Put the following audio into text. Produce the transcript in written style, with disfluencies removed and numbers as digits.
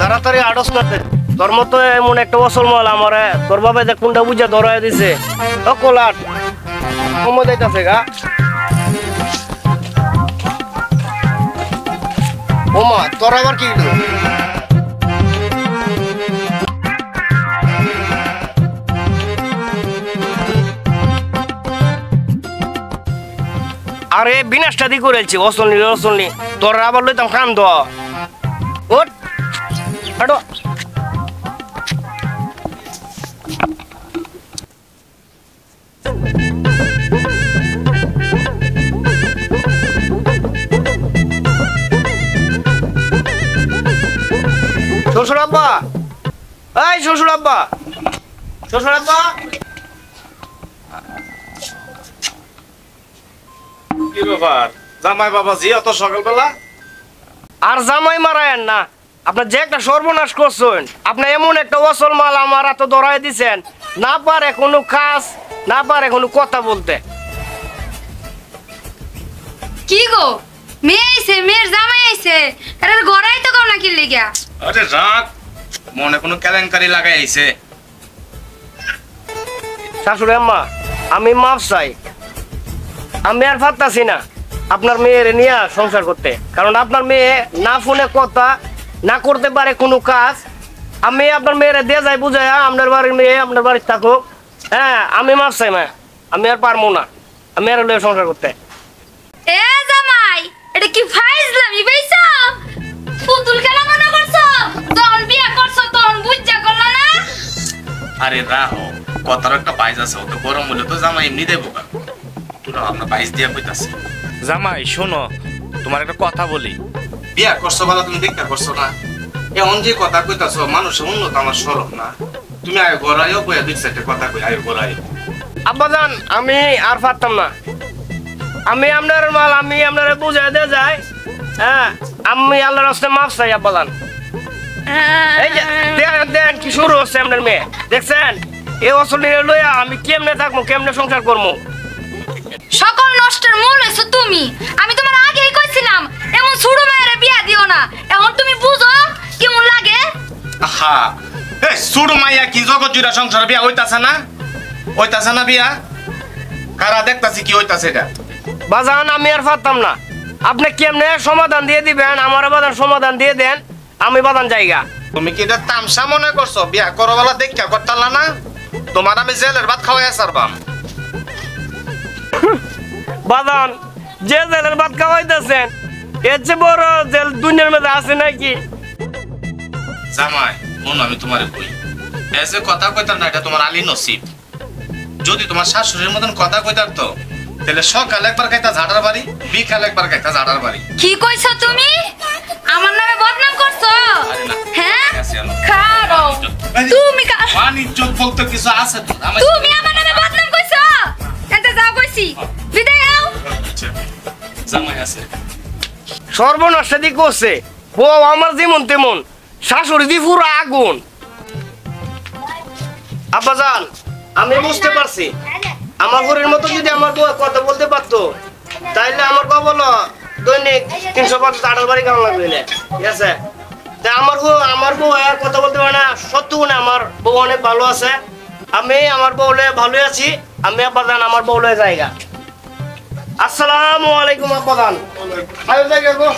তাড়াতাড়ি আড়স না তোর মতো এমন একটা মুসলমান আমারে তোর বাবা দেখ কোনটা বুঝা ধরাই দিছে ও কোলাট সময় দিতেছে গা ওমা তোর আবার কি আরে বিনাশটা দি করেছি অসলনি তোর আবার লইতাম কান দ ওট হাঁটো শ্বশুর আব্বা এই শ্বশুর আব্বা কি ব্যাপার জামাই বাবাজি অত সকালবেলা? আর জামাই মারায়েন না আপনার যে একটা সর্বনাশ করছেন আপনি এমন একটা অসল মাল আমার এত ধরাই দিছেন না পারে কোনো কাজ না পারে কোনো কথা বলতে কি গো মেয়ে আইছে মেয়ের জামাই আইছে আরে ঘরেই তো কোনা কি লিগা আরে রাগ মনে কোনো কেলেঙ্কারি লাগাই আইছে। শাশুড়ি আম্মা আমি মাফ চাই আমি আর পারতাছি না আপনার মেয়ের নিয়ে সংসার করতে কারণ আপনার মেয়ে না ফোনে কথা না করতে পারে কোনো কাজ আমি আপনার মেয়েরে দিয়ে যাই বুঝাই আপনার বাড়ির মেয়ে আপনার বাড়ির থাকুক হ্যাঁ আমি মাফ চাই মা আমি আর পারবো না আমি আর লয়ে সংসার করতে এ জামাই এটা কি ফাইজলামি বাইসা পুতুল খেলা মনে করছো যখন বিয়া করছো তখন বুঝা করলা না আরে রাহো কথার একটা বাইজ আছে ওকে গরম হলে তো জামাই এমনি দেবো তোরা আমরা বাইজ দিয়া কইতাছি। জামাই শোনো তোমার একটা কথা বলি বিয়া করছো বলা তুমি দেখতে করছো না এখন যে কথা কইতাছো মানুষের উন্নত আমার সরব না তুমি আয় গড়াইও কইয়া দুই সাইডে কথা কই আয় গড়াইও। আব্বাজান আমি আর পারতাম না আমি আপনার মাল আমি আপনার বুঝাই দিয়ে যাই হ্যাঁ আমি আল্লাহর রাস্তায় মাফ চাই আব্বাজান এই যে দেন কি শুরু হচ্ছে আপনার মেয়ে দেখছেন এই অসল লইয়া আমি কেমনে থাকবো কেমনে সংসার করবো সকল নষ্টের মূল হইছো তুমি আমি তোমার আগেই কইছিলাম এমন ছোট মেয়েরে বিয়া দিও না এখন তুমি বুঝো কেমন লাগে আহা এ সুড় মাইয়া কি জগৎ জুড়া সংসার বিয়া হইতাছে না বিয়া কারা দেখতাছি কি হইতাছে এটা বাজান আমি আর পারতাম না আপনি কেমনে সমাধান দিয়ে দিবেন আমার বাজান সমাধান দিয়ে দেন আমি বাজান জায়গা তুমি কি এটা তামসা মনে করছো বিয়া করোবেলা দেখা করতালা না তোমার আমি জেলের ভাত খাওয়াই সারবাম বাজান যে জেলের ভাত খাওয়াইতেছেন এর চেয়ে বড় জেল দুনিয়ার মধ্যে আছে নাকি জামাই মন আমি তোমারে কই এসে কথা কইতাম না এটা তোমার আলী নসিব যদি তোমার শাশুড়ির মতন কথা কইতার তো তাহলে সকাল একবার খাইতা ঝাড়ার বাড়ি বিকাল একবার খাইতা ঝাড়ার বাড়ি কি কইছো তুমি আমার নামে বদনাম করছো হ্যাঁ খারো তুমি ইজ্জত বলতে কিছু আছে তো তুমি আমার নামে বদনাম কইছো এটা যাও কইছি বিদায় হও জামাই আছে সর্বনাশ দি করছে ও আমার যেমন তেমন শাশুড়ি দি পুরো আগুন আব্বাজান আমি বুঝতে পারছি আমার ঘরের মতো যদি আমার বউ কথা বলতে পারতো তাইলে আমার বউ বলো দৈনিক 350 টাকার বাড়ি কেমন লাগবে ঠিক আছে তা আমার বউ আর কথা বলতে পারে না সত্যি না আমার বউ অনেক ভালো আছে আমি আমার বউলে ভালো আছি আমি আব্বাজান আমার বউলে জায়গা আসসালামু আলাইকুম আব্বাজান ভালো জায়গা গো